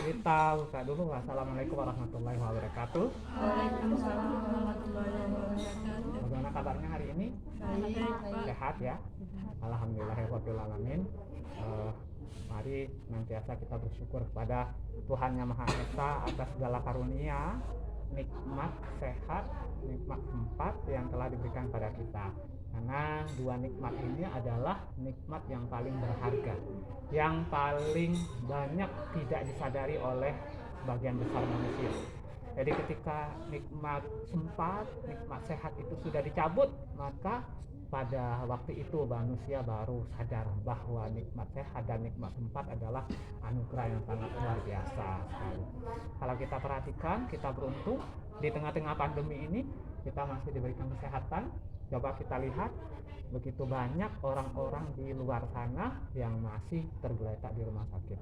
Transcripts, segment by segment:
Kita buka dulu. Assalamualaikum warahmatullahi wabarakatuh. Waalaikumsalam warahmatullahi wabarakatuh. Bagaimana kabarnya hari ini? Baik, Pak. Sehat ya? Alhamdulillahirabbil alamin. Mari senantiasa kita bersyukur kepada Tuhan Yang Maha Esa atas segala karunia, nikmat sehat, nikmat sempat yang telah diberikan pada kita. Karena dua nikmat ini adalah nikmat yang paling berharga, yang paling banyak tidak disadari oleh sebagian besar manusia. Jadi ketika nikmat sempat, nikmat sehat itu sudah dicabut, maka pada waktu itu manusia baru sadar bahwa nikmat sehat dan nikmat sempat adalah anugerah yang sangat luar biasa sekali. Kalau kita perhatikan, kita beruntung di tengah-tengah pandemi ini kita masih diberikan kesehatan. Coba kita lihat, begitu banyak orang-orang di luar sana yang masih tergeletak di rumah sakit.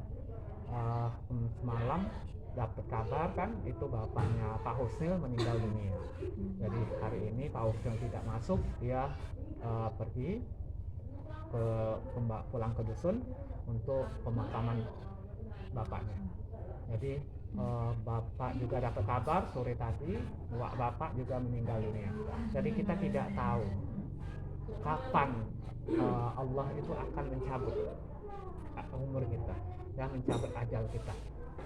Semalam dapat kabar kan, itu bapaknya Pak Husnil meninggal dunia. Jadi hari ini Pak Husnil tidak masuk, dia pergi pulang ke dusun untuk pemakaman bapaknya. Jadi bapak juga dapat kabar sore tadi, bapak juga meninggal dunia. Jadi kita tidak tahu kapan Allah itu akan mencabut umur kita, dan mencabut ajal kita.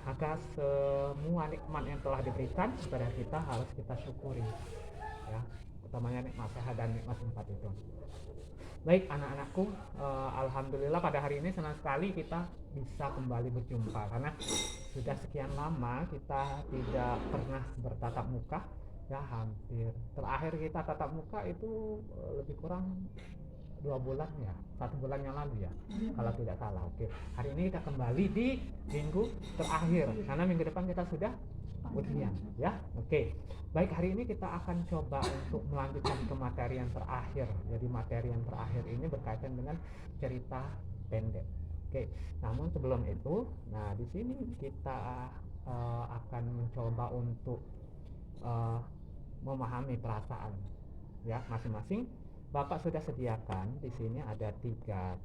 Maka semua nikmat yang telah diberikan kepada kita harus kita syukuri, ya, utamanya nikmat sehat dan nikmat sempat itu. Baik anak-anakku, alhamdulillah pada hari ini senang sekali kita bisa kembali berjumpa, karena sudah sekian lama kita tidak pernah bertatap muka, ya, hampir terakhir kita tatap muka itu lebih kurang 2 bulan ya, 1 bulan yang lalu ya, kalau tidak salah. Oke, hari ini kita kembali di minggu terakhir, karena minggu depan kita sudah ujian, ya. Oke, baik, hari ini kita akan coba untuk melanjutkan ke materi yang terakhir. Jadi materi yang terakhir ini berkaitan dengan cerita pendek. Oke, namun sebelum itu, nah di sini kita akan mencoba untuk memahami perasaan, ya, masing-masing. Bapak sudah sediakan di sini ada tiga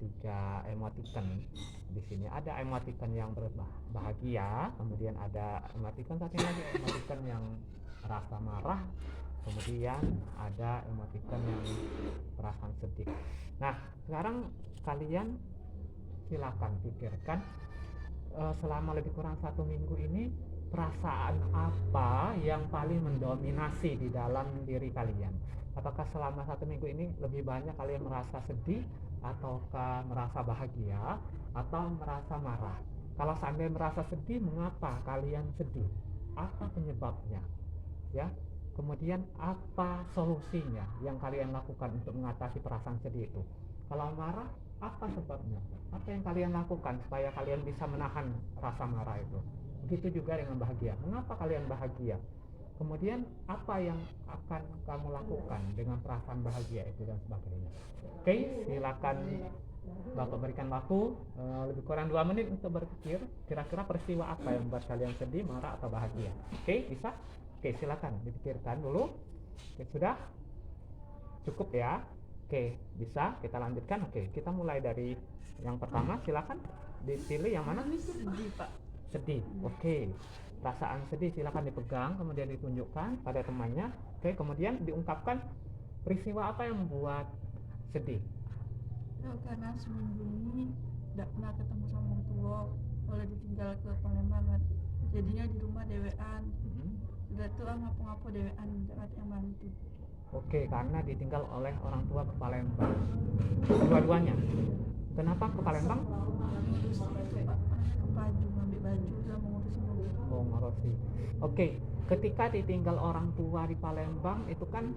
emoticon. Di sini ada emoticon yang berbahagia, kemudian ada emoticon satu lagi, emoticon yang rasa marah, kemudian ada emoticon yang perasaan sedih. Nah, sekarang kalian silakan pikirkan selama lebih kurang 1 minggu ini perasaan apa yang paling mendominasi di dalam diri kalian. Apakah selama 1 minggu ini lebih banyak kalian merasa sedih, ataukah merasa bahagia, atau merasa marah? Kalau seandainya merasa sedih, mengapa kalian sedih? Apa penyebabnya? Ya, kemudian apa solusinya yang kalian lakukan untuk mengatasi perasaan sedih itu? Kalau marah, apa sebabnya? Apa yang kalian lakukan supaya kalian bisa menahan rasa marah itu? Begitu juga dengan bahagia. Mengapa kalian bahagia? Kemudian apa yang akan kamu lakukan dengan perasaan bahagia itu dan sebagainya. Oke, silakan Bapak berikan waktu lebih kurang 2 menit untuk berpikir kira-kira peristiwa apa yang membuat kalian sedih, marah, atau bahagia. Oke, bisa? Oke, silakan dipikirkan dulu. Oke, sudah? Cukup ya? Oke, bisa kita lanjutkan. Oke, kita mulai dari yang pertama. Silakan dipilih yang mana? Sedih, Pak. Sedih. Oke, perasaan sedih silakan dipegang, kemudian ditunjukkan pada temannya. Oke, kemudian diungkapkan peristiwa apa yang membuat sedih. Karena seminggu ini tidak pernah ketemu sama orang tua, oleh ditinggal ke Palembang kan. Jadinya di rumah dewean. Sudah tuh ngapo-ngapo dewean, tidak ada yang bantu. Oke, karena ditinggal oleh orang tua ke Palembang. Dua-duanya. Kenapa ke Palembang? Ngurus itu, Pak. Ke baju, ngambil baju, dan mengurus mobil. Oh, ngurusi. Oke, ketika ditinggal orang tua di Palembang itu kan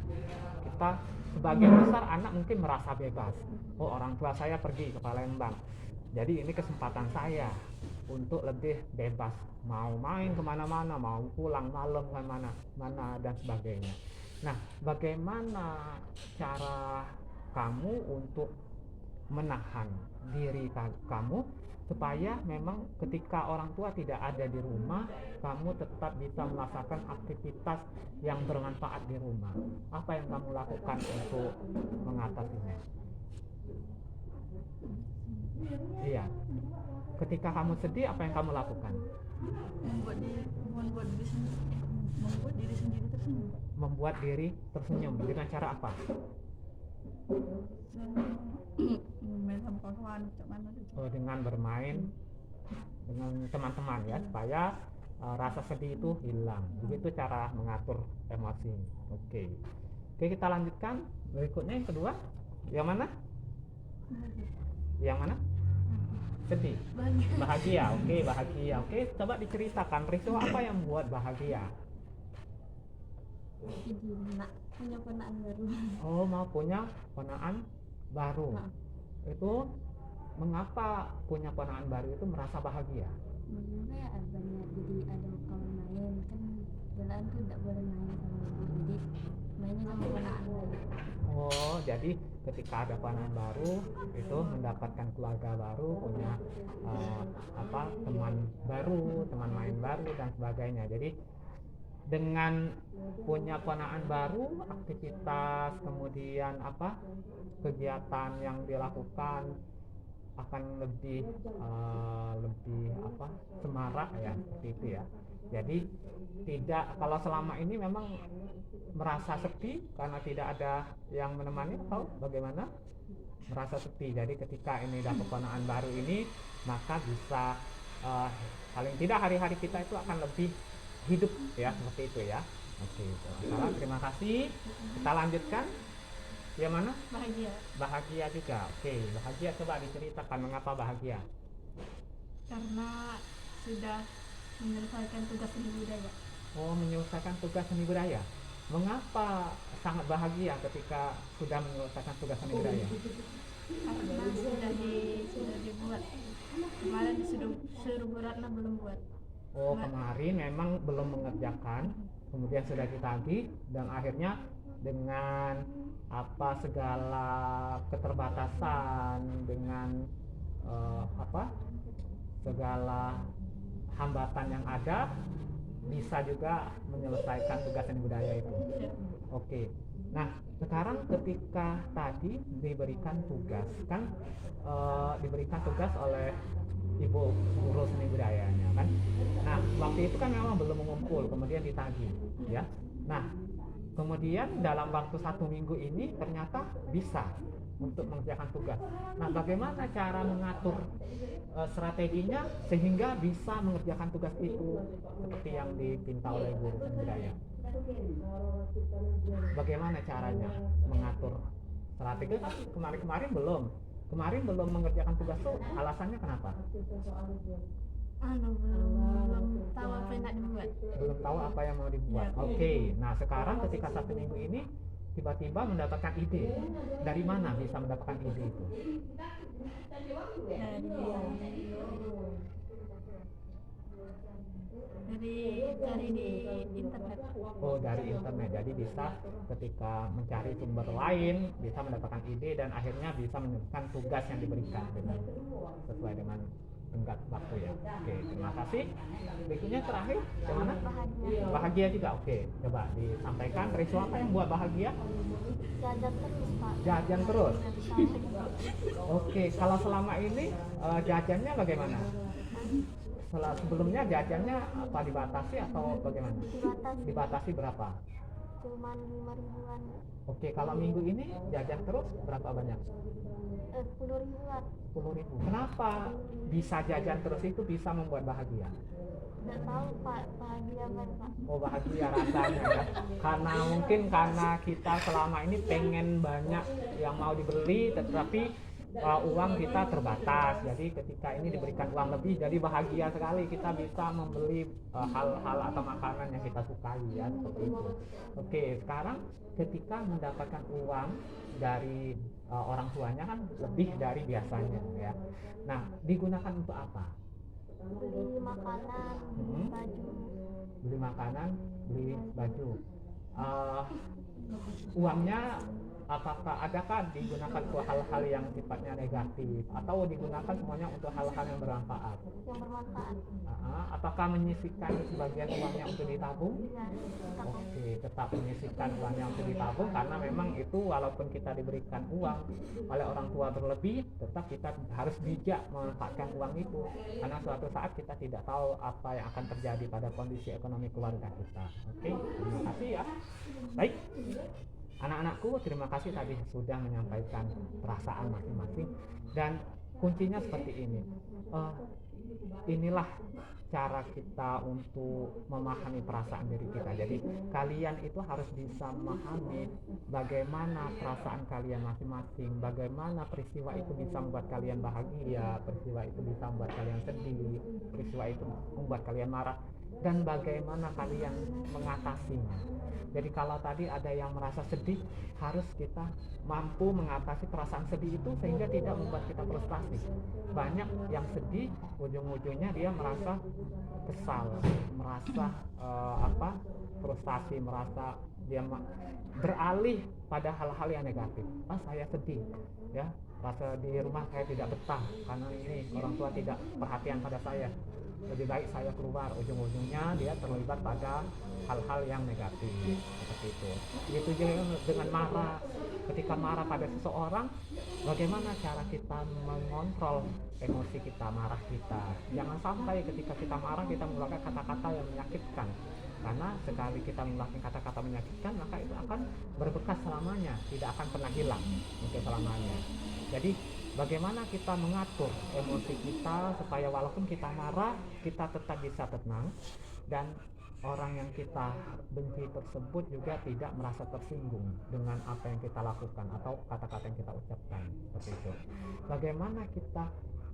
kita sebagian besar anak mungkin merasa bebas. Oh, orang tua saya pergi ke Palembang, jadi ini kesempatan saya untuk lebih bebas, mau main kemana-mana, mau pulang malam kemana-mana dan sebagainya. Nah, bagaimana cara kamu untuk menahan diri kamu supaya memang ketika orang tua tidak ada di rumah, kamu tetap bisa melaksanakan aktivitas yang bermanfaat di rumah? Apa yang kamu lakukan untuk mengatasinya? Iya, ketika kamu sedih, apa yang kamu lakukan? membuat diri sendiri tersenyum. Membuat diri tersenyum dengan cara apa? Main sama kawan-kawan, macam mana gitu. Oh, dengan bermain dengan teman-teman ya, supaya rasa sedih itu hilang. Begitu cara mengatur emosi. Oke. Oke, kita lanjutkan. Berikutnya yang kedua. Yang mana? Yang mana? Sedih. Bahagia. Oke, bahagia. Oke, coba diceritakan peristiwa apa yang membuat bahagia. Punya ponaan baru. Oh, mau punya ponaan baru. Itu mengapa punya ponaan baru itu merasa bahagia? Bagaimana ya, banyak, jadi ada kawan main kan, jalan tuh tidak boleh main sama ibu, jadi mainnya sama ponaan baru. Oh, jadi ketika ada ponaan baru itu mendapatkan keluarga baru, punya teman baru, teman main baru dan sebagainya. Jadi dengan punya ponaan baru, aktivitas kemudian kegiatan yang dilakukan akan lebih semarak ya, seperti itu ya. Jadi tidak, kalau selama ini memang merasa sepi karena tidak ada yang menemani atau bagaimana? Merasa sepi. Jadi ketika ini dapat ponaan baru ini, maka bisa paling tidak hari-hari kita itu akan lebih hidup ya, seperti itu ya. Oke, salah, terima kasih. Kita lanjutkan. Yang mana? Bahagia. Bahagia juga. Oke, bahagia, coba diceritakan mengapa bahagia. Karena sudah menyelesaikan tugas seni budaya. Oh, menyelesaikan tugas seni budaya. Mengapa sangat bahagia ketika sudah menyelesaikan tugas seni budaya? Karena sudah dibuat. Kemarin disuruh Bu Ratna belum buat. Oh, kemarin memang belum mengerjakan, kemudian sudah ditagih, dan akhirnya dengan segala keterbatasan, dengan segala hambatan yang ada, bisa juga menyelesaikan tugas seni budaya itu. Oke. Nah, sekarang ketika tadi diberikan tugas, kan diberikan tugas oleh ibu guru seni budayanya kan. Nah, waktu itu kan memang belum mengumpul, kemudian ditagih ya. Nah, kemudian dalam waktu 1 minggu ini ternyata bisa untuk mengerjakan tugas. Nah, bagaimana cara mengatur strateginya sehingga bisa mengerjakan tugas itu seperti yang dipinta oleh guru seni budaya? Bagaimana caranya mengatur strategi? Kemarin belum mengerjakan tugas itu, alasannya kenapa? Belum tahu apa yang nak dibuat. Belum tahu apa yang mau dibuat. Ya. Oke. Nah, sekarang ketika 1 minggu ini tiba-tiba mendapatkan ide. Dari mana bisa mendapatkan ide itu? Dari di internet. Oh, dari internet. Jadi bisa ketika mencari sumber lain bisa mendapatkan ide dan akhirnya bisa menyelesaikan tugas yang diberikan dengan sesuai dengan tenggat waktu ya. Oke, terima kasih. Berikutnya terakhir, gimana? Bahagia juga. Oke, coba disampaikan peristiwa apa yang buat bahagia? Jajan terus, Pak. Jajan terus. Oke, kalau selama ini jajannya bagaimana? Sebelumnya jajannya apa dibatasi atau bagaimana? Dibatasi berapa? Cuman 5.000-an. Oke, kalau minggu ini jajan terus berapa banyak? 10.000-an. 10.000. Kenapa bisa jajan terus itu bisa membuat bahagia? Tidak tahu, Pak, bahagia kan, Pak. Oh, bahagia rasanya ya. Karena mungkin karena kita selama ini pengen banyak yang mau dibeli, tetapi uang kita terbatas. Jadi ketika ini diberikan uang lebih, jadi bahagia sekali kita bisa membeli hal-hal atau makanan yang kita sukai ya, seperti itu. Oke, sekarang ketika mendapatkan uang dari orang tuanya kan lebih dari biasanya ya. Nah, digunakan untuk apa? Beli makanan, baju. Beli makanan, beli baju. Uangnya apakah adakah digunakan untuk hal-hal yang sifatnya negatif atau digunakan semuanya untuk hal-hal yang bermanfaat? Yang bermanfaat. Apakah menyisihkan sebagian uangnya untuk ditabung? Ya, tetap ya. Oke, tetap menyisihkan uangnya untuk ditabung, karena memang itu walaupun kita diberikan uang oleh orang tua berlebih, tetap kita harus bijak memanfaatkan uang itu, karena suatu saat kita tidak tahu apa yang akan terjadi pada kondisi ekonomi keluarga kita. Oke, terima kasih ya. Baik, anak-anakku, terima kasih tadi sudah menyampaikan perasaan masing-masing, dan kuncinya seperti ini. Inilah cara kita untuk memahami perasaan diri kita. Jadi kalian itu harus bisa memahami bagaimana perasaan kalian masing-masing, bagaimana peristiwa itu bisa membuat kalian bahagia, peristiwa itu bisa membuat kalian sedih, peristiwa itu membuat kalian marah, dan bagaimana kalian mengatasinya. Jadi kalau tadi ada yang merasa sedih, harus kita mampu mengatasi perasaan sedih itu sehingga tidak membuat kita frustasi. Banyak yang sedih, ujung-ujungnya dia merasa kesal, merasa frustasi, merasa dia beralih pada hal-hal yang negatif. Saya sedih, ya, rasa di rumah saya tidak betah karena ini orang tua tidak perhatian pada saya, lebih baik saya keluar. Ujung-ujungnya dia terlibat pada hal-hal yang negatif seperti itu. Begitu juga dengan marah. Ketika marah pada seseorang, bagaimana cara kita mengontrol emosi kita, marah kita. Jangan sampai ketika kita marah kita mengeluarkan kata-kata yang menyakitkan, karena sekali kita mengeluarkan kata-kata menyakitkan, maka itu akan berbekas selamanya, tidak akan pernah hilang untuk selamanya. Jadi bagaimana kita mengatur emosi kita supaya walaupun kita marah, kita tetap bisa tenang, dan orang yang kita benci tersebut juga tidak merasa tersinggung dengan apa yang kita lakukan atau kata-kata yang kita ucapkan, seperti itu. Bagaimana kita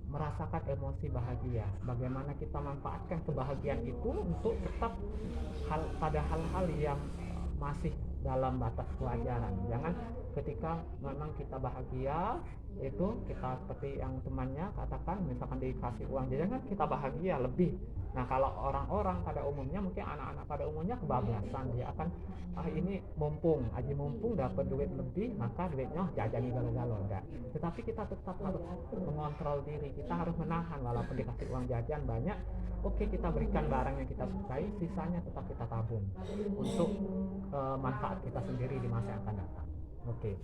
merasakan emosi bahagia, bagaimana kita manfaatkan kebahagiaan itu untuk tetap pada hal-hal yang masih dalam batas kewajaran. Jangan ketika memang kita bahagia itu kita seperti yang temannya katakan, misalkan dikasih uang jajan kan kita bahagia lebih. Nah kalau orang-orang pada umumnya, mungkin anak-anak pada umumnya kebablasan, dia akan ini mumpung dapat duit lebih, maka duitnya jajani galau-galau, enggak. Tetapi kita tetap harus mengontrol diri, kita harus menahan. Walaupun dikasih uang jajan banyak, oke, kita berikan barang yang kita sukai, sisanya tetap kita tabung untuk manfaat kita sendiri di masa yang akan datang. Oke.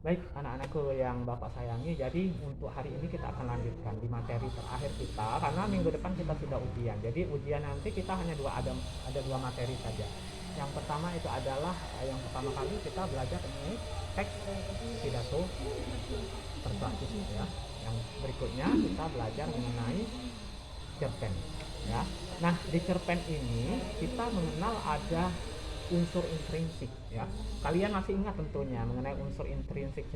Baik anak-anakku yang Bapak sayangi, jadi untuk hari ini kita akan lanjutkan di materi terakhir kita, karena minggu depan kita sudah ujian. Jadi ujian nanti kita hanya ada dua materi saja. Yang pertama itu adalah yang pertama kali kita belajar mengenai teks pidato persuasif, ya. Yang berikutnya kita belajar mengenai cerpen, ya. Nah di cerpen ini kita mengenal ada unsur intrinsik, ya. Kalian masih ingat tentunya mengenai unsur intrinsik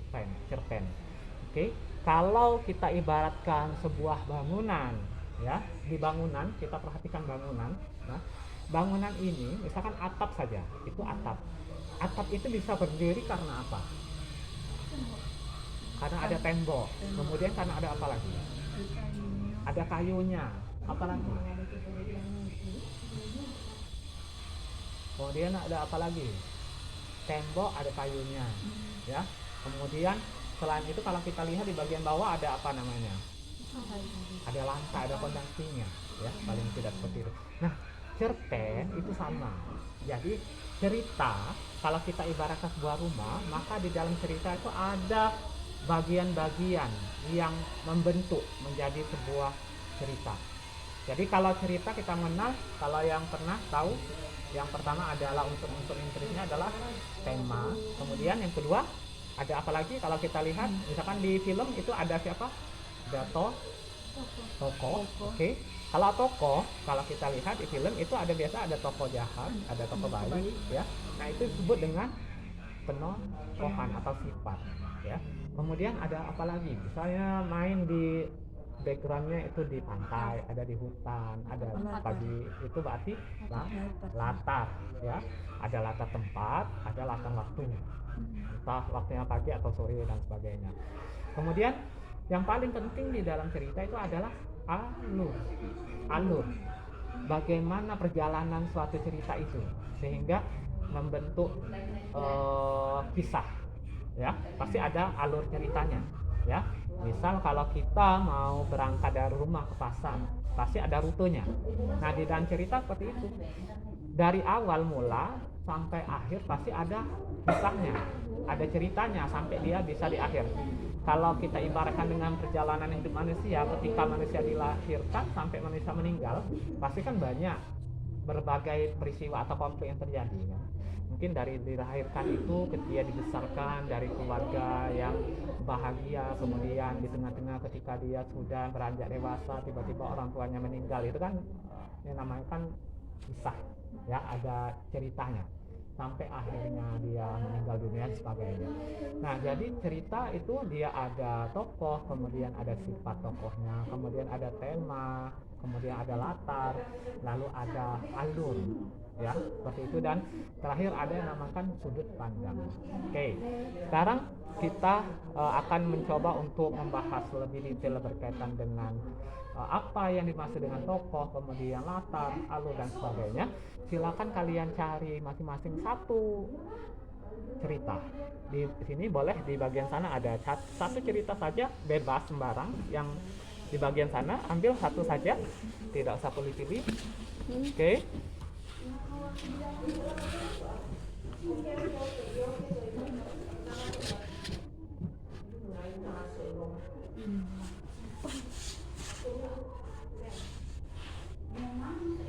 cerpen. Oke, kalau kita ibaratkan sebuah bangunan, ya, di bangunan kita perhatikan bangunan. Nah, bangunan ini misalkan atap saja, itu atap. Atap itu bisa berdiri karena apa? Karena ada tembok. Kemudian karena ada apa lagi? Ada kayunya. Apa lagi? Kemudian ada apa lagi? Tembok, ada kayunya, ya. Kemudian selain itu kalau kita lihat di bagian bawah ada apa namanya? Ada lantai, ada fondasinya, ya, paling tidak seperti itu. Nah, cerpen itu sama. Jadi cerita, kalau kita ibaratkan sebuah rumah, maka di dalam cerita itu ada bagian-bagian yang membentuk menjadi sebuah cerita. Jadi kalau cerita kita mengenal, kalau yang pernah tahu, yang pertama adalah unsur-unsur intrinsnya adalah tema. Kemudian yang kedua ada apa lagi? Kalau kita lihat misalkan di film itu ada siapa? Ada tokoh. Oke. Kalau tokoh, kalau kita lihat di film itu ada biasa ada tokoh jahat, ada tokoh baik, ya. Nah itu disebut dengan penokohan atau sifat, ya. Kemudian ada apa lagi? Misalnya main di backgroundnya itu di pantai, ada di hutan, ada pagi, itu berarti latar, ya. Ada latar tempat, ada latar waktu, entah waktunya pagi atau sore dan sebagainya. Kemudian yang paling penting di dalam cerita itu adalah alur. Bagaimana perjalanan suatu cerita itu sehingga membentuk kisah, ya pasti ada alur ceritanya, ya. Misal kalau kita mau berangkat dari rumah ke pasar, pasti ada rutenya. Nah, di dalam cerita seperti itu, dari awal mula sampai akhir pasti ada kisahnya, ada ceritanya sampai dia bisa di akhir. Kalau kita ibaratkan dengan perjalanan hidup manusia, ketika manusia dilahirkan sampai manusia meninggal, pasti kan banyak berbagai peristiwa atau konflik yang terjadi, kan? Mungkin dari dilahirkan itu dia dibesarkan dari keluarga yang bahagia, kemudian di tengah-tengah ketika dia sudah beranjak dewasa tiba-tiba orang tuanya meninggal, itu kan yang namanya kan kisah, ya, ada ceritanya sampai akhirnya dia meninggal dunia dan sebagainya. Nah, jadi cerita itu dia ada tokoh, kemudian ada sifat tokohnya, kemudian ada tema, kemudian ada latar, lalu ada alur, ya, seperti itu, dan terakhir ada yang namakan sudut pandang. Oke, sekarang kita akan mencoba untuk membahas lebih detail berkaitan dengan apa yang dimaksud dengan tokoh, kemudian latar, alur dan sebagainya. Silakan kalian cari masing-masing satu cerita. Di sini boleh di bagian sana ada satu cerita saja, bebas sembarang. Yang di bagian sana ambil satu saja, tidak usah pilih-pilih. Oke.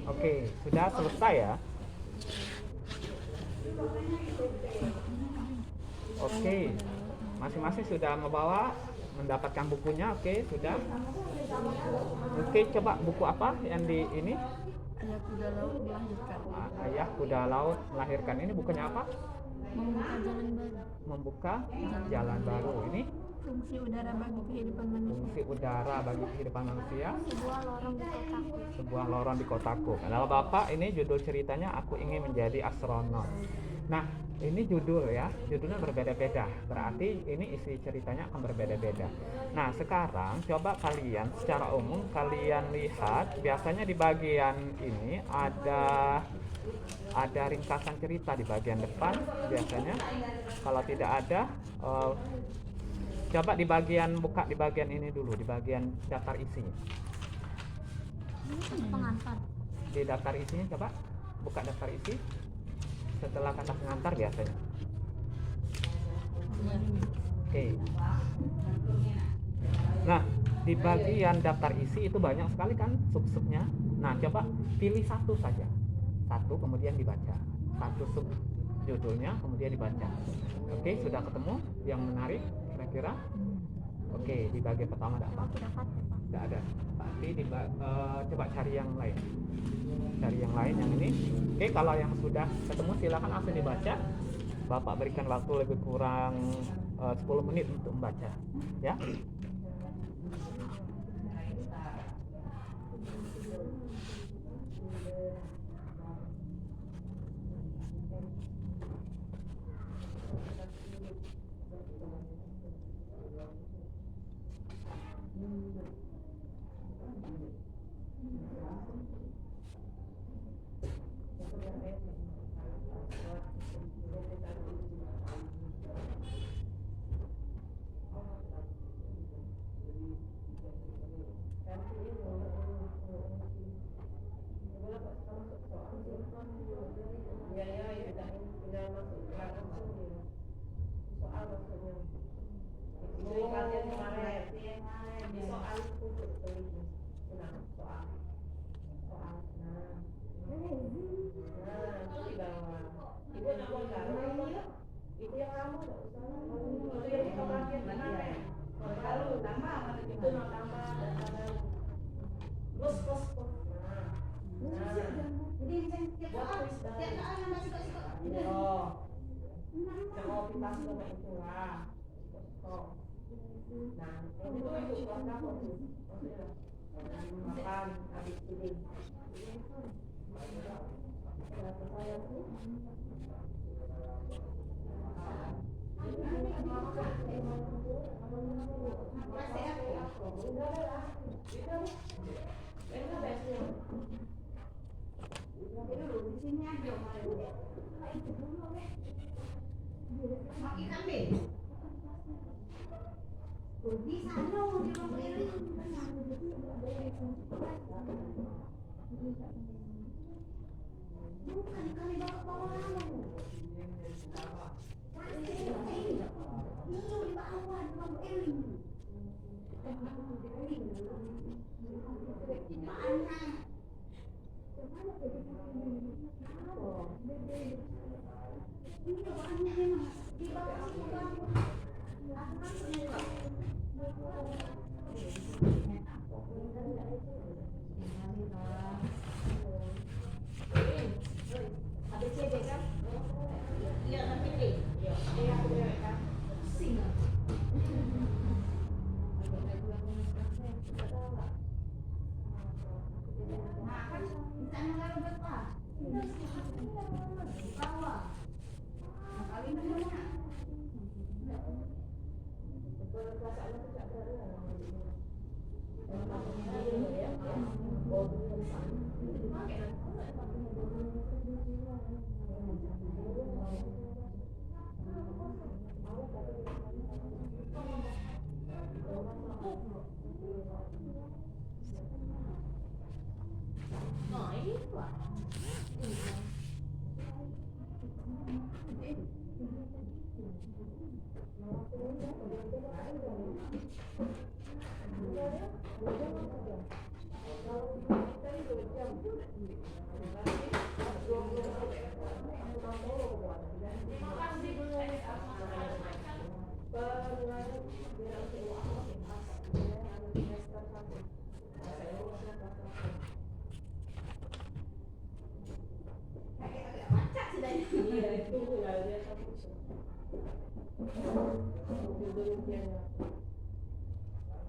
Oke, sudah selesai ya. Oke, masing-masing sudah membawa, mendapatkan bukunya. Oke, sudah. Oke, coba buku apa yang di ini? Ayah kuda laut melahirkan. Ayah kuda laut melahirkan. Ini bukunya apa? Membuka jalan baru. Membuka jalan baru. Ini Fungsi udara bagi kehidupan manusia. fungsi udara bagi kehidupan manusia. Sebuah lorong di kotaku. Sebuah lorong di kotaku. Kalau Bapak, ini judul ceritanya Aku Ingin Menjadi Astronot. Nah, ini judul ya, judulnya berbeda-beda. Berarti ini isi ceritanya akan berbeda-beda. Nah, sekarang coba kalian secara umum kalian lihat, biasanya di bagian ini ada ringkasan cerita di bagian depan biasanya. Kalau tidak ada, coba buka di bagian ini dulu, di bagian daftar isinya. Pengantar. Di daftar isinya coba buka daftar isi setelah kata pengantar biasanya. Oke. Nah, di bagian daftar isi itu banyak sekali kan sub-subnya. Nah, coba pilih satu saja. Satu kemudian dibaca. Satu sub judulnya kemudian dibaca. Oke, sudah ketemu yang menarik kira-kira? Oke, di bagian pertama ada apa? Tidak ada. Berarti coba cari yang lain. Cari yang lain yang ini. Oke, kalau yang sudah ketemu silakan langsung dibaca. Bapak berikan waktu lebih kurang 10 menit untuk membaca, ya.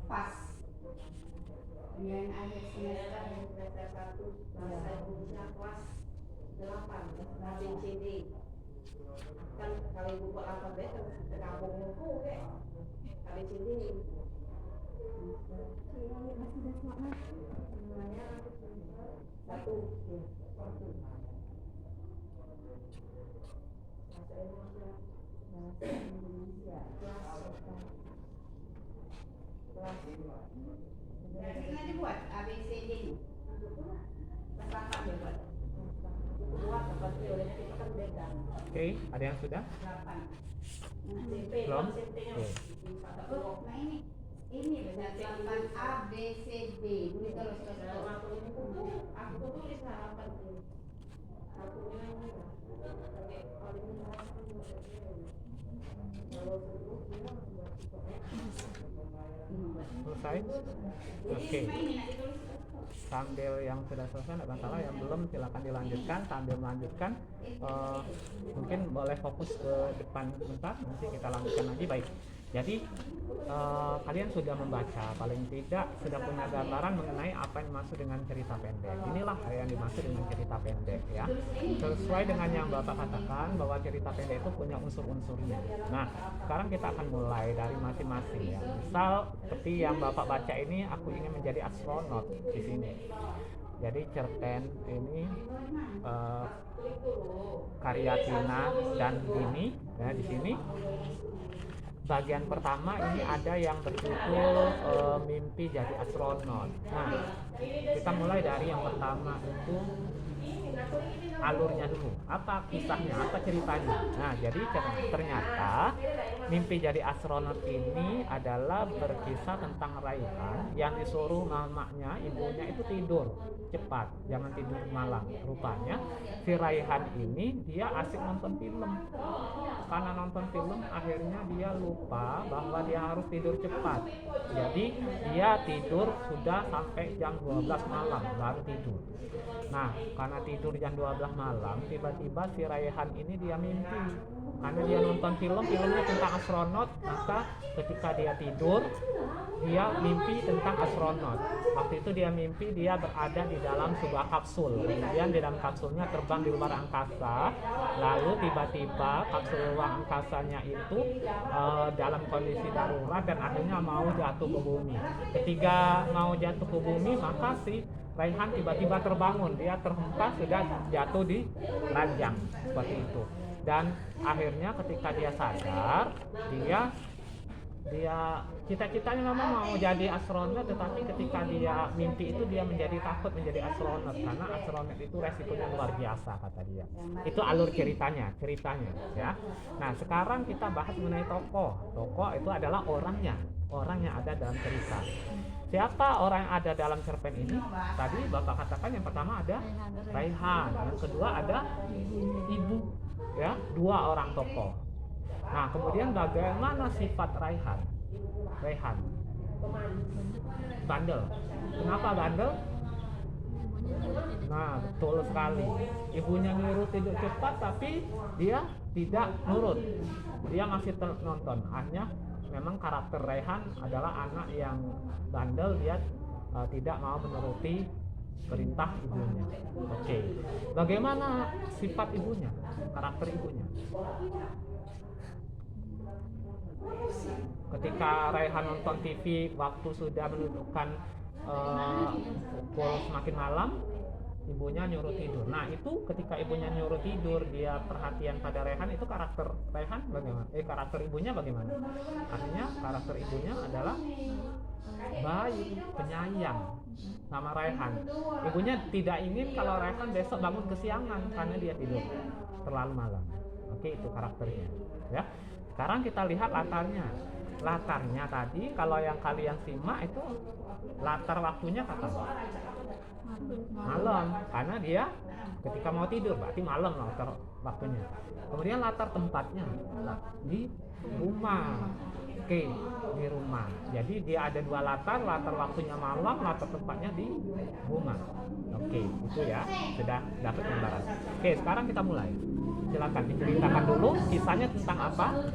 Pas dengan akhir semester 1 bahasa Indonesia kelas 8 ABCD. Kan kalau ibu buat alfabet kan tergabung itu kayak ABCD. Namanya satu. Bahasa Indonesia kelas nanti buat ABCD kelas 8 ya buat tapi olehnya kita kan beda. Oke, ada yang sudah? 8 Belum? Oh, nah ini benar 8 ABCD. Boleh kalau aku tulis harapan ini. Aku ini Selesai? Oke. Sambil yang sudah selesai tidak masalah, yang belum silakan dilanjutkan. Sambil melanjutkan mungkin boleh fokus ke depan sebentar, nanti kita lanjutkan lagi. Baik, jadi kalian sudah membaca, paling tidak sudah punya gambaran mengenai apa yang dimaksud dengan cerita pendek. Inilah yang dimaksud dengan cerita pendek, ya. Sesuai dengan yang Bapak katakan bahwa cerita pendek itu punya unsur-unsurnya. Nah, sekarang kita akan mulai dari masing-masing, ya. Misal seperti yang Bapak baca ini, aku ingin menjadi astronot di sini. Jadi cerpen ini karya Tina dan Dini, ya, di sini. Bagian pertama ini ada yang berjudul mimpi jadi astronot. Nah, kita mulai dari yang pertama itu alurnya dulu. Apa kisahnya? Apa ceritanya? Nah, jadi ternyata mimpi jadi astronot ini adalah berkisah tentang Raihan yang disuruh mamanya, ibunya itu tidur cepat, jangan tidur malam. Rupanya si Raihan ini dia asik nonton film. Karena nonton film akhirnya dia lupa bahwa dia harus tidur cepat. Jadi dia tidur sudah sampai jam 12 malam baru tidur. Nah, karena tidur jam 12 malam, tiba-tiba si Raihan ini dia mimpi. Karena dia nonton filmnya tentang astronot, maka ketika dia tidur, dia mimpi tentang astronot. Waktu itu dia mimpi dia berada di dalam sebuah kapsul. Kemudian di dalam kapsulnya terbang di luar angkasa. Lalu tiba-tiba kapsul luar angkasanya itu dalam kondisi darurat dan akhirnya mau jatuh ke bumi. Ketika mau jatuh ke bumi, maka si Raihan tiba-tiba terbangun. Dia terhempas, sudah jatuh di ranjang seperti itu. Dan akhirnya ketika dia sadar, dia dia cita-citanya memang mau jadi astronot, tetapi ketika dia mimpi itu dia menjadi takut menjadi astronot karena astronot itu resikonya luar biasa kata dia. Itu alur ceritanya ya. Nah sekarang kita bahas mengenai tokoh. Tokoh itu adalah orangnya, orang yang ada dalam cerita. Siapa orang yang ada dalam cerpen ini? Tadi Bapak katakan yang pertama ada Raihan, yang kedua ada ibu, ya, dua orang tokoh. Nah, kemudian bagaimana sifat Raihan? Bandel. Kenapa bandel? Nah, betul sekali. Ibunya nyuruh tidur cepat, tapi dia tidak nurut. Dia masih nonton. Akhirnya memang karakter Raihan adalah anak yang bandel. Dia tidak mau menuruti perintah ibunya. Oke. Bagaimana sifat ibunya? Karakter ibunya? Ketika Raihan nonton TV waktu sudah menunjukkan pukul semakin malam, ibunya nyuruh tidur. Nah itu ketika ibunya nyuruh tidur, dia perhatian pada Raihan, itu karakter Raihan bagaimana? Karakter ibunya bagaimana? Artinya karakter ibunya adalah baik, penyayang sama Raihan. Ibunya tidak ingin kalau Raihan besok bangun kesiangan karena dia tidur terlalu malam. Oke, itu karakternya ya. Sekarang kita lihat latarnya. Latarnya tadi kalau yang kalian simak itu latar waktunya kapan? Malam, karena dia ketika mau tidur berarti malam latar waktunya. Kemudian latar tempatnya di rumah. Oke, di rumah. Jadi dia ada dua latar waktunya malam, latar tempatnya di rumah. Oke, itu ya, sudah dapat gambaran. Oke, sekarang kita mulai. Silakan diceritakan dulu kisahnya tentang apa?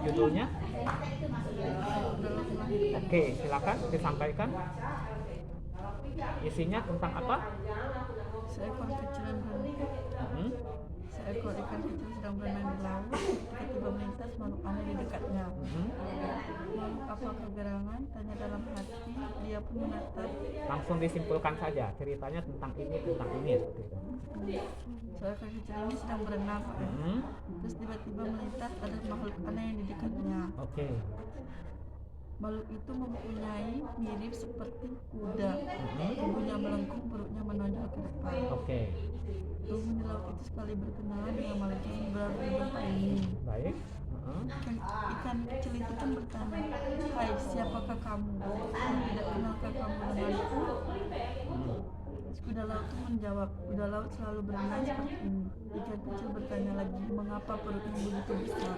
Judulnya? Oke, silakan disampaikan. Isinya tentang apa? Seekor ikan kecil sedang berenang di laut. Tiba-tiba melintas makhluk aneh di dekatnya. Makhluk apa kegerangan? Tanya dalam hati. Dia pun menatap. Langsung disimpulkan saja ceritanya tentang ini seperti itu. Seekor kecil ini sedang berenang, terus tiba-tiba melintas ada makhluk aneh yang di dekatnya. Oke. Makhluk itu mempunyai mirip seperti kuda. Tubuhnya melengkung, perutnya menonjol ke depan. Oke. Penghuni laut itu sekali berkenalan dengan makhluk yang berjumpa ini. Baik. Ikan kecil itu pun bertanya, "Hai, siapakah kamu? Tidak kenalkah kamu denganku?" Kuda laut itu menjawab, "Kuda laut selalu berenang seperti ini." Ikan kecil bertanya lagi, "Mengapa perutmu begitu besar?"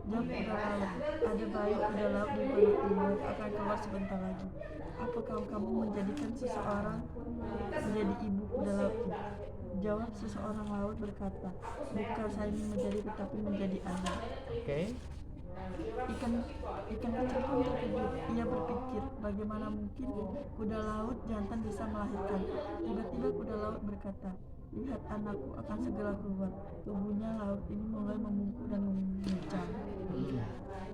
Jawab kuda laut, "Ada bayi kuda laut di perut timur akan keluar sebentar lagi. Apakah kamu menjadikan seseorang menjadi ibu kuda laut itu?" Jawab seseorang laut berkata, "Bukan saya ingin menjadi tetapi menjadi ayah." Oke. Ikan kecil pun terkejut. Ia berpikir, bagaimana mungkin kuda laut jantan bisa melahirkan. Tiba-tiba kuda laut berkata, "Lihat, anakku akan segera keluar." Tubuhnya laut ini mulai membungkuk dan memuncang.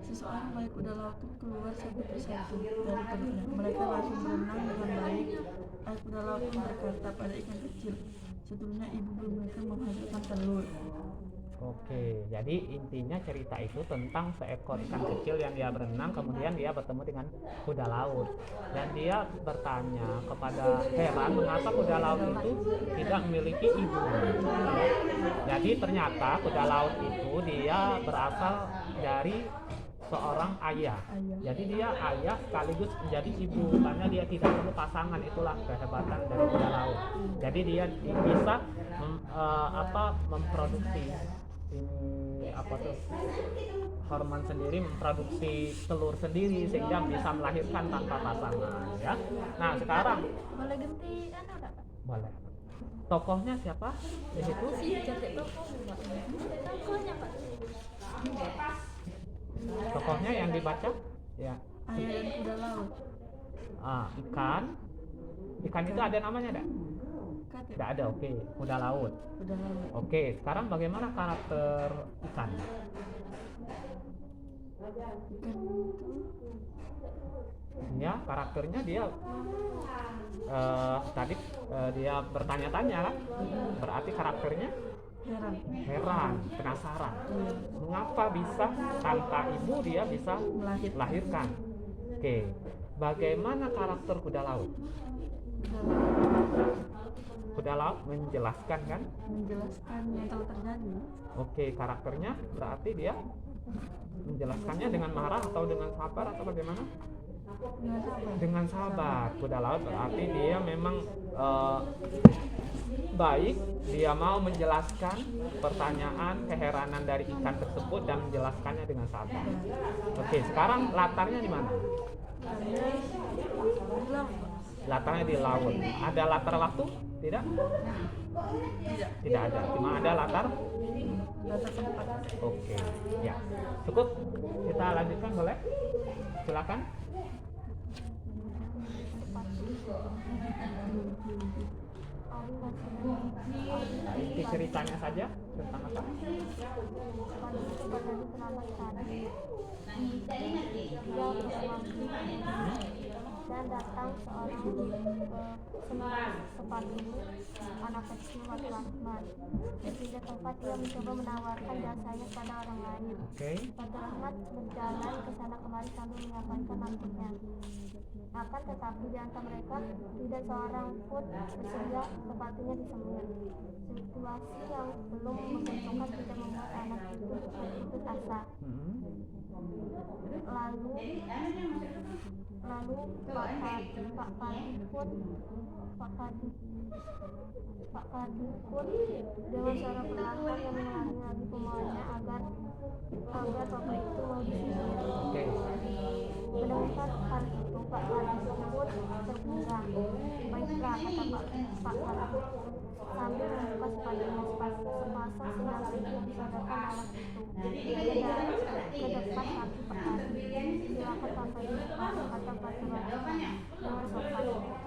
Seseorang bayi kuda laut itu keluar satu persatu dari perutnya. Mereka langsung berenang dengan baik. Ayah kuda laut pun berkata pada ikan kecil, "Sebetulnya ibu belum akan menghasilkan telur." Oke, jadi intinya cerita itu tentang seekor ikan kecil yang dia berenang, kemudian dia bertemu dengan kuda laut, dan dia bertanya kepada heran mengapa kuda laut itu tidak memiliki ibu. Jadi ternyata kuda laut itu dia berasal dari seorang ayah. Jadi dia ayah sekaligus menjadi ibu karena dia tidak perlu pasangan. Itulah kehebatan dari kuda laut. Jadi dia bisa memproduksi hormon sendiri, memproduksi telur sendiri sehingga bisa melahirkan tanpa pasangan ya. Nah sekarang Boleh ganti enggak? boleh. Tokohnya siapa di situ? Si cantik tokohnya Pak. Tokohnya yang dibaca ya. Ayah dan kuda laut. Ikan itu ada namanya enggak? Tidak ada. Oke. Kuda laut. Kuda laut. Oke, sekarang bagaimana karakter ikan? Ikan itu Ya, karakternya dia tadi dia bertanya-tanya kan? Berarti karakternya Heran, penasaran. Mengapa bisa tanpa ibu dia bisa melahirkan? Oke, bagaimana karakter kuda laut? Kuda laut menjelaskan kan? Menjelaskan yang telah terjadi. Oke, karakternya berarti dia menjelaskannya dengan marah atau dengan sabar atau bagaimana? Dengan sabar. Dengan sabar. Kuda laut berarti dia memang baik, dia mau menjelaskan pertanyaan keheranan dari ikan tersebut dan menjelaskannya dengan sabar. Oke, sekarang latarnya di mana? Bilang Latarnya di laut. Ada latar waktu? Tidak? Tidak ada. Cuma ada latar. data tempat. Oke, ya. Cukup. Kita lanjutkan boleh? Silakan. Inti ceritanya saja tentang apa? Dan datang seorang senang sepatu anak kecil laki-laki. Di pinggir tempat dia mencoba menawarkan jasanya pada orang lain. Oke. Sepatu Rahmat berjalan ke sana kemari sambil menyampaikan maksudnya. Akan tetapi di antara mereka tidak seorang pun bersedia sepatunya disemir. Situasi yang belum menguntungkan tidak membuat anak itu putus asa. Lalu Pak Kadi pun dengan suara perlahan yang mengulangi lagi pemohonannya agar bapak itu mau disisir. Oke. Mendengar hal itu Pak Kadi pun tergugah. Baiklah, kata Pak Kadi sambil membuka sepatunya. Sepasang sendal itu disodorkan anak itu ke depan kaki Pak Kadi. Silakan sampai di depan, kata Pak Kadi dengan sopan.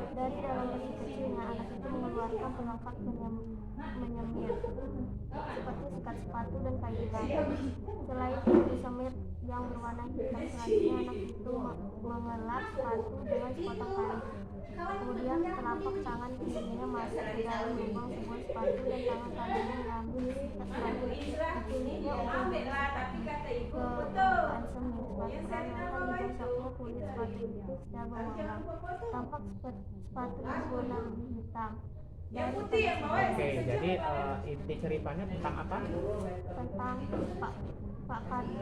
Dari dalam peti kecilnya anak itu mengeluarkan perangkat menyemir seperti sikat sepatu dan kaitan. Selain itu disemir yang berwarna hitam, selanjutnya anak itu mengelap sepatu dengan sepotong kain. Kemudian telapak tangan kirinya masuk ke dalam lubang sebuah sepatu dan tangan kanannya mengambil sikat sepatu. Dipilihnya untuk ke permukaan semir. Sepatu peranakan digosoknya kulit sepatu itu secara berulang. Tampak sepatu berwarna hitam. Oke, jadi inti ceritanya tentang apa? Tentang Pak Kadi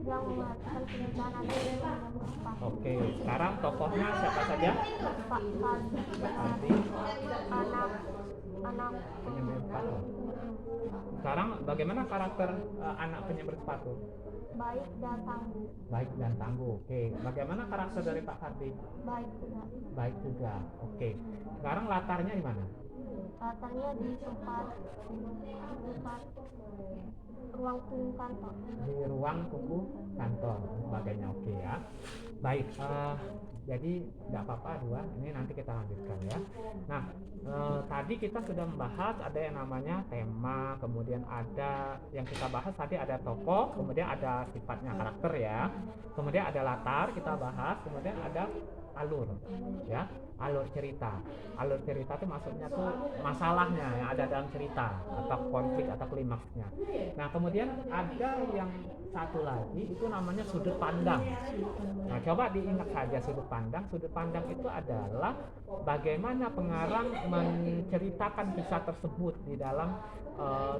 yang mengatakan kenyataan anak itu dengan apa. Oke, sekarang tokohnya siapa saja? Pak Kadi, anak Penyemir sepatu. Sekarang bagaimana karakter anak penyemir sepatu? baik dan tangguh. Baik dan tangguh. Oke, bagaimana karakter dari Pak Kardi? Baik juga. Baik juga. Oke. Sekarang latarnya di mana? Latarnya di tempat ruang tunggu kantor. Di ruang tunggu kantor dan sebagainya. Oke ya. Baik. Jadi nggak apa-apa dua. Ini nanti kita lanjutkan ya. Nah, tadi kita sudah membahas ada yang namanya tema, kemudian ada yang kita bahas tadi ada tokoh, kemudian ada sifatnya karakter ya. Kemudian ada latar kita bahas, kemudian ada alur ya. Alur cerita itu maksudnya tuh masalahnya yang ada dalam cerita atau konflik atau klimaksnya. Nah kemudian ada yang satu lagi itu namanya sudut pandang. Nah coba diingat saja sudut pandang itu adalah bagaimana pengarang menceritakan kisah tersebut di dalam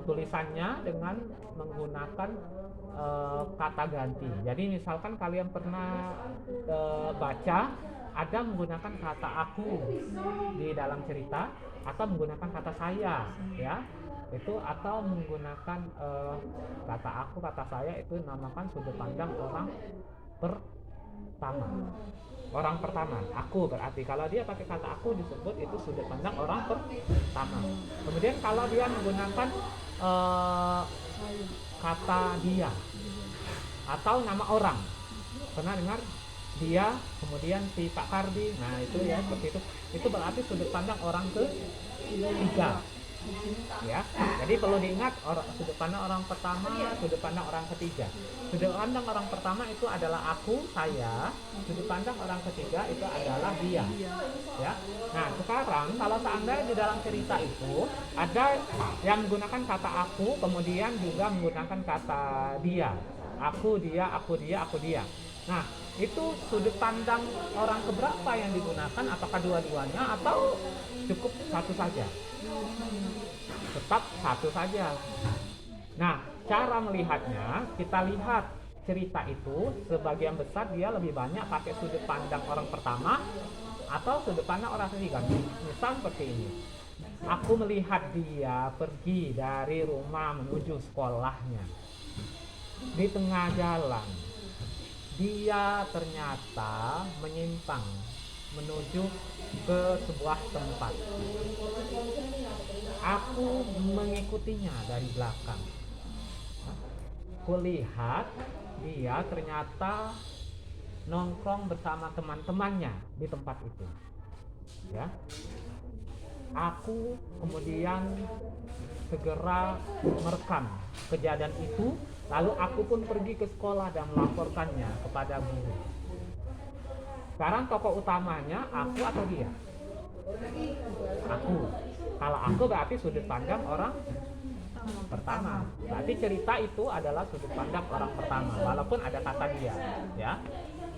tulisannya dengan menggunakan kata ganti. Jadi misalkan kalian pernah baca ada menggunakan kata aku di dalam cerita atau menggunakan kata saya ya itu atau menggunakan kata aku kata saya itu namakan sudut pandang orang pertama aku berarti kalau dia pakai kata aku disebut itu sudut pandang orang pertama. Kemudian kalau dia menggunakan kata dia atau nama orang pernah dengar dia, kemudian si Pak Kardi, nah itu ya seperti itu berarti sudut pandang orang ketiga Ya, jadi perlu diingat sudut pandang orang pertama, sudut pandang orang ketiga. Sudut pandang orang pertama itu adalah aku, saya. Sudut pandang orang ketiga itu adalah dia. Ya. Nah, sekarang kalau seandainya di dalam cerita itu ada yang menggunakan kata aku, kemudian juga menggunakan kata dia. Aku, dia, aku, dia, aku, dia. Nah, itu sudut pandang orang keberapa yang digunakan? Apakah dua-duanya atau cukup satu saja? Tetap satu saja. Nah, cara melihatnya, kita lihat cerita itu sebagian besar dia lebih banyak pakai sudut pandang orang pertama atau sudut pandang orang ketiga. Misal seperti ini. Aku melihat dia pergi dari rumah menuju sekolahnya. Di tengah jalan, dia ternyata menyimpang menuju ke sebuah tempat. Aku mengikutinya dari belakang. Kulihat dia ternyata nongkrong bersama teman-temannya di tempat itu. Ya. Aku kemudian segera merekam kejadian itu, lalu aku pun pergi ke sekolah dan melaporkannya kepada guru. Sekarang tokoh utamanya aku atau dia? Aku. Kalau aku berarti sudut pandang orang pertama. Berarti cerita itu adalah sudut pandang orang pertama, walaupun ada kata dia, ya.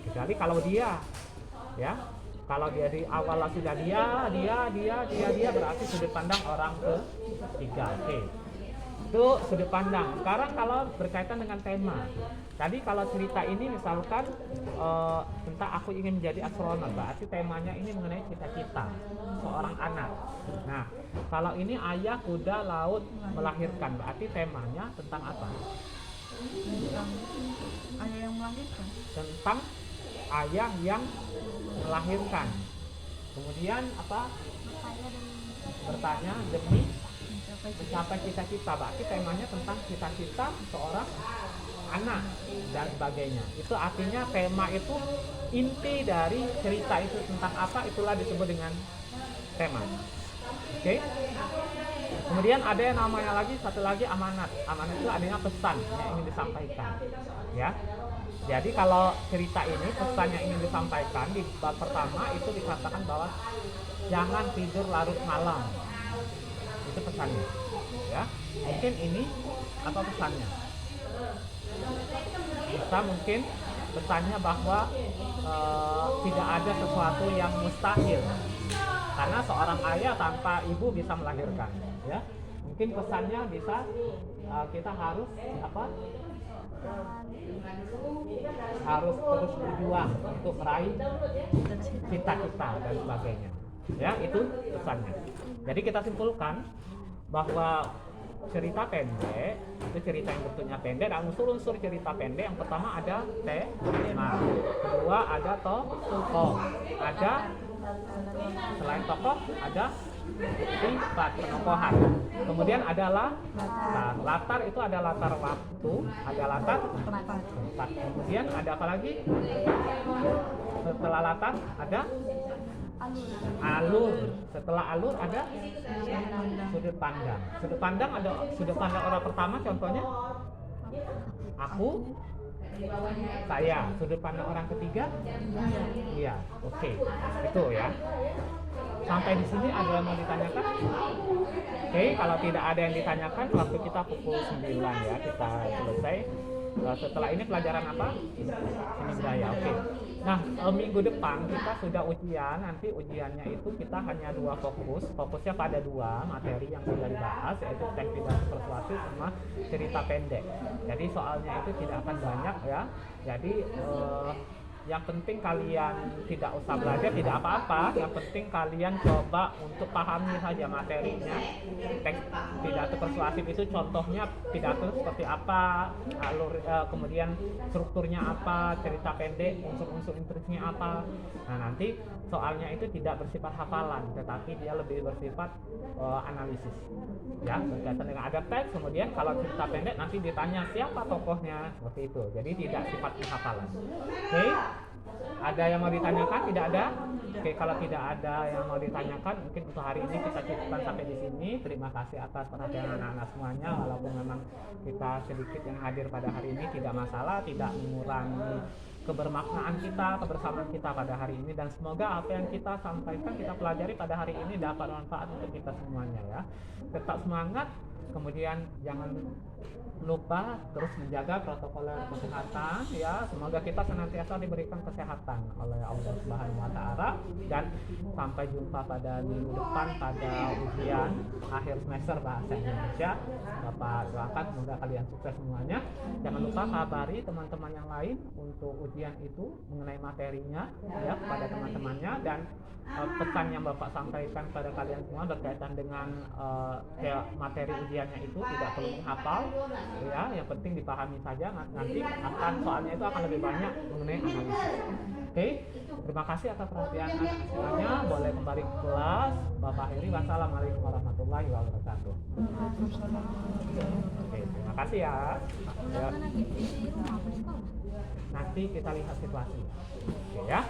Kecuali kalau dia, ya. Kalau dia di awal sudah dia berarti sudut pandang orang ketiga. Oke. Itu sudut pandang. Sekarang kalau berkaitan dengan tema. Tadi kalau cerita ini misalkan tentang aku ingin menjadi astronot, berarti temanya ini mengenai cita-cita seorang anak. Nah, kalau ini ayah, kuda, laut, melahirkan, berarti temanya tentang apa? Tentang ayah yang melahirkan. Tentang ayah yang melahirkan. Kemudian apa? Bertanya demi mencapai cita-cita. Berarti temanya tentang cita-cita seorang anak dan sebagainya. Itu artinya tema itu inti dari cerita itu tentang apa, itulah disebut dengan tema. Oke. Kemudian ada yang namanya lagi, satu lagi amanat. Amanat itu artinya pesan yang ingin disampaikan. Ya. Jadi kalau cerita ini pesan yang ingin disampaikan di bab pertama itu dikatakan bahwa jangan tidur larut malam. Itu pesannya. Ya. Mungkin ini apa pesannya? Bisa mungkin pesannya bahwa tidak ada sesuatu yang mustahil karena seorang ayah tanpa ibu bisa melahirkan, ya. Mungkin pesannya bisa kita harus apa? Harus terus berjuang untuk meraih cita-cita dan sebagainya, ya. Itu pesannya. Jadi kita simpulkan bahwa cerita pendek itu cerita yang bentuknya pendek, dan unsur-unsur cerita pendek yang pertama ada tema, kedua ada tokoh, ada selain tokoh ada sifat penokohan, kemudian adalah latar itu ada latar waktu, ada latar tempat, kemudian ada apa lagi setelah latar ada alur, setelah alur ada sudut pandang. Sudut pandang ada sudut pandang orang pertama, contohnya aku, saya. Sudut pandang orang ketiga, iya, oke. Itu ya. Sampai di sini ada yang mau ditanyakan? Oke, kalau tidak ada yang ditanyakan, waktu kita pukul 9 ya, kita selesai. Setelah ini pelajaran apa? Seni budaya. Oke. Nah, minggu depan kita sudah ujian. Nanti ujiannya itu kita hanya 2 fokus. Fokusnya pada 2 materi yang sudah dibahas, yaitu teks pidato persuasif sama cerita pendek. Jadi soalnya itu tidak akan banyak ya. Jadi yang penting kalian tidak usah belajar, tidak apa-apa. Yang penting kalian coba untuk pahami saja materinya. Teks pidato persuasif itu contohnya pidato seperti apa, alur, kemudian strukturnya apa, cerita pendek, unsur-unsur intrinsnya apa. Nah, nanti soalnya itu tidak bersifat hafalan, tetapi dia lebih bersifat analisis. Ya, berkaitan dengan ada teks, kemudian kalau cerita pendek nanti ditanya siapa tokohnya, seperti itu. Jadi tidak sifatnya hafalan. Oke. Ada yang mau ditanyakan? Tidak ada? Oke, kalau tidak ada yang mau ditanyakan, mungkin untuk hari ini kita cukupkan sampai di sini. Terima kasih atas perhatian anak-anak semuanya. Walaupun memang kita sedikit yang hadir pada hari ini, tidak masalah, tidak mengurangi kebermaknaan kita, kebersamaan kita pada hari ini, dan semoga apa yang kita sampaikan, kita pelajari pada hari ini dapat manfaat untuk kita semuanya ya. Tetap semangat, kemudian jangan lupa terus menjaga protokol kesehatan ya. Semoga kita senantiasa diberikan kesehatan oleh Allah Subhanahu wa taala, dan sampai jumpa pada minggu depan pada ujian akhir semester bahasa Indonesia. Bapak doakan semoga kalian sukses semuanya. Jangan lupa kabari teman-teman yang lain untuk ujian itu mengenai materinya ya kepada teman-temannya, dan pesan yang Bapak sampaikan pada kalian semua berkaitan dengan materi ujiannya itu tidak perlu menghafal ya, yang penting dipahami saja. Nanti akan soalnya itu akan lebih banyak mengenai analisis. Oke, terima kasih atas perhatian semuanya. Boleh kembali ke kelas. Bapak akhiri, wassalamualaikum warahmatullahi wabarakatuh. Oke, terima kasih ya. Nanti kita lihat situasi. Oke ya.